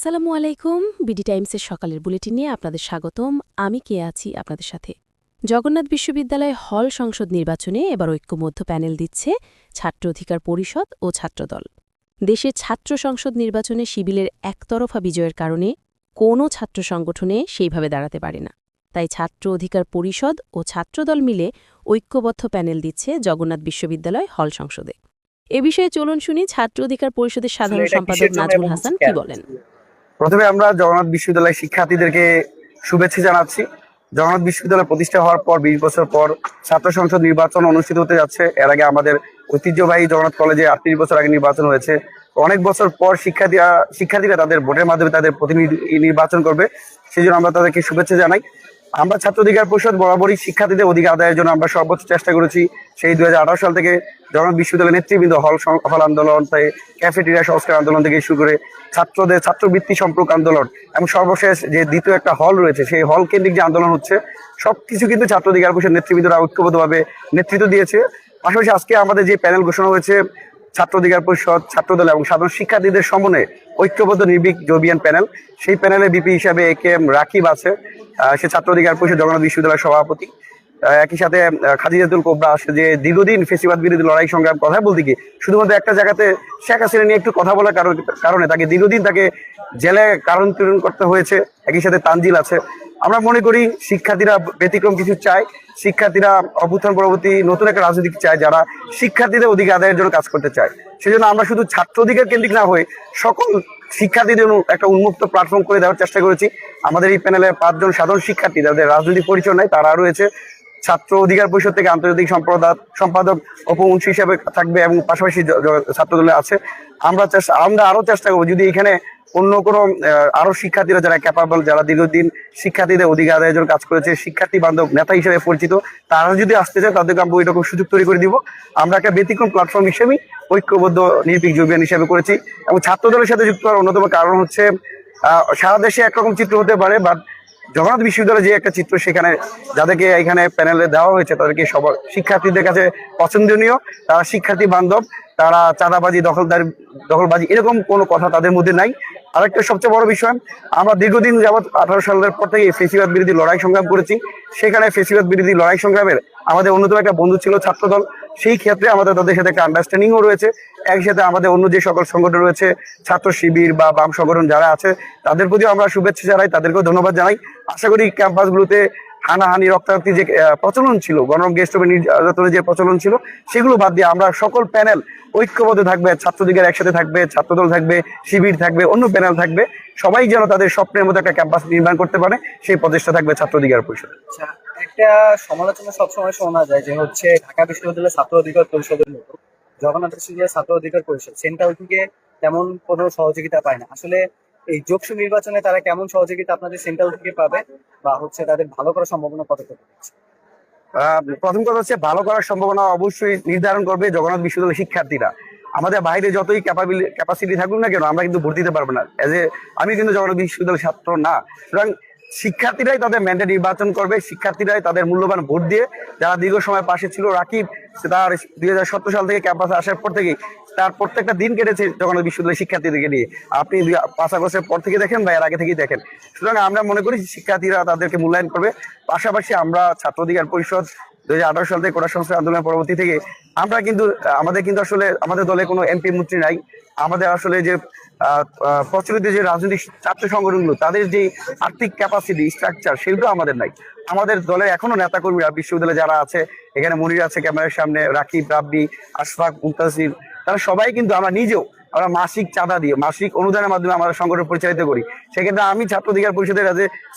আসসালামু আলাইকুম। বিডি টাইমসের সকালের বুলেটিনে আপনাদের স্বাগতম। আমি কে আছি আপনাদের সাথে। জগন্নাথ বিশ্ববিদ্যালয় হল সংসদ নির্বাচনে এবার ঐক্যমধ্য প্যানেল দিচ্ছে ছাত্র অধিকার পরিষদ ও ছাত্রদল। দেশের ছাত্র সংসদ নির্বাচনে শিবিরের একতরফা বিজয়ের কারণে কোনো ছাত্র সংগঠনে সেইভাবে দাঁড়াতে পারে না। তাই ছাত্র অধিকার পরিষদ ও ছাত্রদল মিলে ঐক্যবদ্ধ প্যানেল দিচ্ছে জগন্নাথ বিশ্ববিদ্যালয় হল সংসদে। এ বিষয়ে চলুন শুনি ছাত্র অধিকার পরিষদের সাধারণ সম্পাদক নাজমুল হাসান কি বলেন। প্রথমে আমরা জগন্নাথ বিশ্ববিদ্যালয়ের শিক্ষার্থীদেরকে শুভেচ্ছা জানাচ্ছি। জগন্নাথ বিশ্ববিদ্যালয় প্রতিষ্ঠা হওয়ার পর 20 বছর পর ছাত্র সংসদ নির্বাচন অনুষ্ঠিত হতে যাচ্ছে। এর আগে আমাদের ঐতিহ্যবাহী জগন্নাথ কলেজে 38 বছর আগে নির্বাচন হয়েছে। অনেক বছর পর শিক্ষার্থীরা তাদের ভোটের মাধ্যমে তাদের প্রতিনিধি নির্বাচন করবে, সেই জন্য আমরা তাদেরকে শুভেচ্ছা জানাই। আমরা ছাত্র অধিকার পরিষদ বরাবরই শিক্ষার্থীদের অধিকার আদায়ের জন্য আমরা সর্বোচ্চ চেষ্টা করেছি। সেই 2018 সাল থেকে জগন্নাথ বিশ্ববিদ্যালয়ের নেতৃবৃন্দ হল আন্দোলন, ক্যাফেটেরিয়া সংস্কার আন্দোলন থেকে শুরু করে ছাত্রদের ছাত্রবৃত্তি সম্পর্ক আন্দোলন এবং সর্বশেষ যে দ্বিতীয় একটা হল রয়েছে, সেই হল কেন্দ্রিক যে আন্দোলন হচ্ছে, সবকিছু কিন্তু ছাত্র অধিকার পরিষদ নেতৃবৃন্দরা ঐক্যবদ্ধভাবে নেতৃত্ব দিয়েছে। পাশাপাশি আজকে আমাদের যে প্যানেল ঘোষণা হয়েছে, ছাত্র অধিকার পরিষদ, ছাত্রদল এবং সাধারণ শিক্ষার্থীদের সমন্বয়ে ঐক্যবদ্ধ নির্ভীক জবিয়ান প্যানেল। সেই প্যানেলে বিপি হিসাবে AKM রাকিব আছে, সে ছাত্র অধিকার পরিষদ জগন্নাথ বিশ্ববিদ্যালয়ের সভাপতি। একই সাথে খাদিজাতুল কোবরা আসে, যে দীর্ঘদিন ফেসিবাদ বিরোধী লড়াই সংগ্রাম কথা বলতে গিয়ে শুধুমাত্র একটা জায়গাতে শেখ হাসিনা নিয়ে একটু কথা বলার কারণে তাকে দীর্ঘদিন জেলে কারণ পূরণ করতে হয়েছে। একই সাথে তানজিল আছে। আমরা মনে করি শিক্ষার্থীরা ব্যতিক্রম কিছু চায়। শিক্ষার্থীরা অভ্যুত্থান পরবর্তী নতুন একটা রাজনীতি চায়, যারা শিক্ষার্থীদের অধিকার আদায়ের জন্য কাজ করতে চায়। সেজন্য আমরা শুধু ছাত্র অধিকার কেন্দ্রিক না হয়ে সকল শিক্ষার্থীদের একটা উন্মুক্ত প্ল্যাটফর্ম করে দেওয়ার চেষ্টা করেছি। আমাদের এই প্যানেলে 5 জন সাধারণ শিক্ষার্থী, যাদের রাজনৈতিক পরিচয় নাই, তারা রয়েছে। ছাত্র অধিকার পরিষদ থেকে আন্তর্জাতিক সম্পাদক উপমন্ত্রী হিসেবে থাকবে এবং পাশাপাশি ছাত্রদলে আছে। আমরা আরো চেষ্টা করবো, যদি এখানে অন্য কোনো আরো শিক্ষার্থীরা যারা ক্যাপাবল, যারা দীর্ঘদিন শিক্ষার্থীদের অধিকার আদায়ের জন্য কাজ করেছে, শিক্ষার্থী বান্ধব নেতা হিসেবে পরিচিত, তারা যদি আসতে চায় তাদেরকে আমরা ওইরকম সুযোগ তৈরি করে দিব। আমরা একটা ব্যতিক্রম প্ল্যাটফর্ম হিসেবেই ঐক্যবদ্ধ নির্ভীক জবিয়ান হিসেবে করেছি। এবং ছাত্রদলের সাথে যুক্ত হওয়ার অন্যতম কারণ হচ্ছে, সারা দেশে একরকম চিত্র হতে পারে, বাট জগন্নাথ বিশ্ববিদ্যালয়ের যে একটা চিত্র, সেখানে যাদেরকে এখানে প্যানেলে দেওয়া হয়েছে তাদেরকে সবার শিক্ষার্থীদের কাছে পছন্দনীয়, তারা শিক্ষার্থী বান্ধব, তারা চাঁদাবাজি, দখলবাজি এরকম কোনো কথা তাদের মধ্যে নাই। আরেকটা সবচেয়ে বড় বিষয়, আমরা দীর্ঘদিন যাবৎ 18 সালের পর থেকে ফেসিবাদ বিরোধী লড়াই সংগ্রাম করেছি। সেখানে ফেসিবাদ বিরোধী লড়াই সংগ্রামের আমাদের অন্যতম একটা বন্ধু ছিল ছাত্রদল। সেই ক্ষেত্রে আমাদের তাদের সাথে একটা আন্ডারস্ট্যান্ডিংও রয়েছে। একই সাথে আমাদের অন্য যে সকল সংগঠন রয়েছে, ছাত্র শিবির বা বাম সংগঠন যারা আছে, তাদের প্রতিও আমরা শুভেচ্ছা জানাই, তাদেরকেও ধন্যবাদ জানাই। আশা করি ক্যাম্পাসগুলোতে হানাহানি, রক্তারক্তি যে প্রচলন ছিল, গণরম গ্যাস্ট্রোবে নির্যাতনের যে প্রচলন ছিল, সেগুলো বাদ দিয়ে আমরা সকল প্যানেল ঐক্যবদ্ধ থাকবে। ছাত্র অধিকার একসাথে থাকবে, ছাত্রদল থাকবে, শিবির থাকবে, অন্য প্যানেল থাকবে। সবাই যেন তাদের স্বপ্নের মতো একটা ক্যাম্পাস নির্মাণ করতে পারে, সেই প্রচেষ্টা থাকবে ছাত্র অধিকার পরিষদ। একটা সমালোচনা সবসময় শোনা যায় যে হচ্ছে ঢাকা বিশ্ববিদ্যালয়ের ছাত্র অধিকার পরিষদের মতো জগন্নাথ বিশ্ববিদ্যালয়ের ছাত্র অধিকার পরিষদ সেন্ট্রাল থেকে তেমন কোনো সহযোগিতা পায় না। আসলে এই যোগসু নির্বাচনে তারা কেমন সহযোগিতা আপনাদের সেন্ট্রাল থেকে পাবে, বা হচ্ছে তাদের ভালো করার সম্ভাবনা কতটা? প্রথম কথা হচ্ছে, ভালো করার সম্ভাবনা অবশ্যই নির্ধারণ করবে জগন্নাথ বিশ্ববিদ্যালয়ের শিক্ষার্থীরা। আমাদের বাইরে যতই ক্যাপাসিটি থাকুক না কেন, আমরা কিন্তু ভোট দিতে পারবো না। আমি কিন্তু জগন্নাথ বিশ্ববিদ্যালয়ের ছাত্র না। সুতরাং শিক্ষার্থীরাই তাদের ম্যান্ডেট নির্বাচন করবে, শিক্ষার্থীরাই তাদের মূল্যবান ভোট দিয়ে, যারা দীর্ঘ সময় পাশে ছিল। রাকিব তার 2017 সাল থেকে ক্যাম্পাসে আসার পর থেকেই তার প্রত্যেকটা দিন কেটেছে জগন্নাথ বিশ্ববিদ্যালয়ের শিক্ষার্থীদেরকে নিয়ে। আপনি 5 আগস্টের পর থেকে দেখেন বা এর আগে থেকেই দেখেন। সুতরাং আমরা মনে করি শিক্ষার্থীরা তাদেরকে মূল্যায়ন করবে। পাশাপাশি আমরা ছাত্র অধিকার পরিষদ 2018 সাল থেকে কোটা সংস্কার আন্দোলনের পরবর্তী থেকে আমাদের কিন্তু আসলে আমাদের দলে কোনো এমপি মন্ত্রী নাই। আমাদের আসলে যে প্রচলিত যে রাজনৈতিক ছাত্র সংগঠনগুলো, তাদের যে আর্থিক ক্যাপাসিটি, স্ট্রাকচার, সেগুলো আমাদের নাই। আমাদের দলে এখনো নেতাকর্মীরা বিশ্ববিদ্যালয়ে যারা আছে, এখানে মনির আছে ক্যামেরার সামনে, রাকিব, রাব্বি, আশফাক, মুনতাসির, তারা সবাই কিন্তু, আমরা মাসিক চাঁদা দিয়ে, মাসিক অনুদানের মাধ্যমে আমরা সংগঠন পরিচালিত করি। সেক্ষেত্রে আমি ছাত্র অধিকার পরিষদের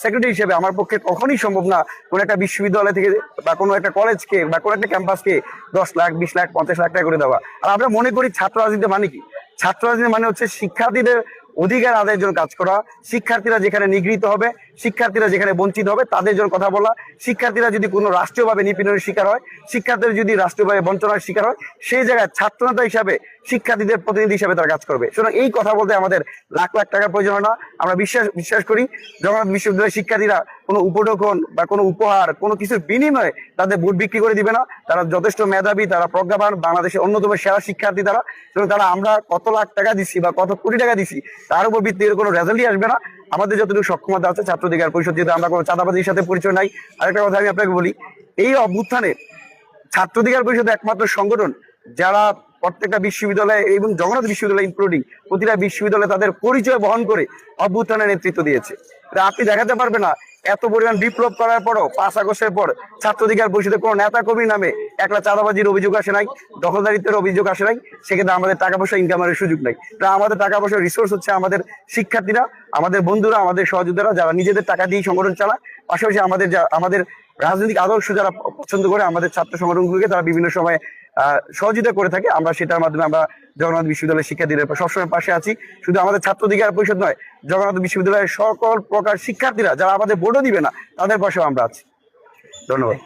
সেক্রেটারি হিসেবে আমার পক্ষে কখনই সম্ভব না কোনো একটা বিশ্ববিদ্যালয় থেকে বা কোনো একটা কলেজকে বা কোনো একটা ক্যাম্পাসকে 10 লাখ, 20 লাখ, 50 লাখ টাকা করে দেওয়া। আর আমরা মনে করি ছাত্র রাজনীতি মানে কি? ছাত্র রাজনীতি মানে হচ্ছে শিক্ষার্থীদের অধিকার আদায়ের জন্য কাজ করা। শিক্ষার্থীরা যেখানে নিগৃহীত হবে, শিক্ষার্থীরা যেখানে বঞ্চিত হবে তাদের জন্য কথা বলা, শিক্ষার্থীরা যদি কোনো রাষ্ট্রীয়ভাবে নিপীড়নের শিকার হয়, শিক্ষার্থীরা যদি রাষ্ট্রীয়ভাবে বঞ্চনার শিকার হয়, সেই জায়গায় ছাত্রনেতা হিসাবে শিক্ষার্থীদের প্রতিনিধি হিসাবে তারা কাজ করবে। সুতরাং এই কথা বলতে আমাদের লাখ লাখ টাকার প্রয়োজন হয় না। আমরা বিশ্বাস করি জগন্নাথ বিশ্ববিদ্যালয়ের শিক্ষার্থীরা কোনো উপঢৌকন বা কোনো উপহার কোনো কিছুর বিনিময়ে তাদের ভোট বিক্রি করে দিবে না। তারা যথেষ্ট মেধাবী, তারা প্রজ্ঞাবান, বাংলাদেশের অন্যতম সেরা শিক্ষার্থী তারা। এবং তারা আমরা কত লাখ টাকা দিচ্ছি বা কত কোটি টাকা দিচ্ছি তার উপর ভিত্তি করে কোনো রেজাল্টই আসবে না। আমাদের যতটুকু সক্ষমতা আছে ছাত্র অধিকার পরিষদ, যেহেতু আমরা কোনো চাঁদাবাজির সাথে পরিচয় নাই। আরেকটা কথা আমি আপনাকে বলি, এই অভ্যুত্থানে ছাত্র অধিকার পরিষদ একমাত্র সংগঠন যারা প্রত্যেকটা বিশ্ববিদ্যালয়ে এবং জগন্নাথ বিশ্ববিদ্যালয় ইনক্লুডিং প্রতিটা বিশ্ববিদ্যালয়ে তাদের পরিচয় বহন করে অভ্যুত্থানের নেতৃত্ব দিয়েছে। আপনি দেখাতে পারবে না এত পরিমাণ বিপ্লব করার পরও 5 আগস্টের পর ছাত্র অধিকার পরিষদের কোনো নেতা কর্মীর নামে একটা চাঁদাবাজির অভিযোগ আসে নাই, দখলদারিত্বের অভিযোগ আসে নাই, সেক্ষেত্রে আমাদের টাকা পয়সা ইনকামের সুযোগ নাই। তা আমাদের টাকা পয়সার রিসোর্স হচ্ছে আমাদের শিক্ষার্থীরা, আমাদের বন্ধুরা, আমাদের সহযোদ্ধারা যারা নিজেদের টাকা দিয়ে সংগঠন চালায়। পাশাপাশি আমাদের রাজনৈতিক আদর্শ যারা পছন্দ করে, আমাদের ছাত্র সংগঠনগুলোকে তারা বিভিন্ন সময় সহযোগিতা করে থাকে। আমরা সেটার মাধ্যমে আমরা জগন্নাথ বিশ্ববিদ্যালয়ের শিক্ষার্থীদের সবসময় পাশে আছি। শুধু আমাদের ছাত্র অধিকার পরিষদ নয়, জগন্নাথ বিশ্ববিদ্যালয়ের সকল প্রকার শিক্ষার্থীরা যারা আমাদের ভোটও দিবে না তাদের পাশেও আমরা আছি। ধন্যবাদ।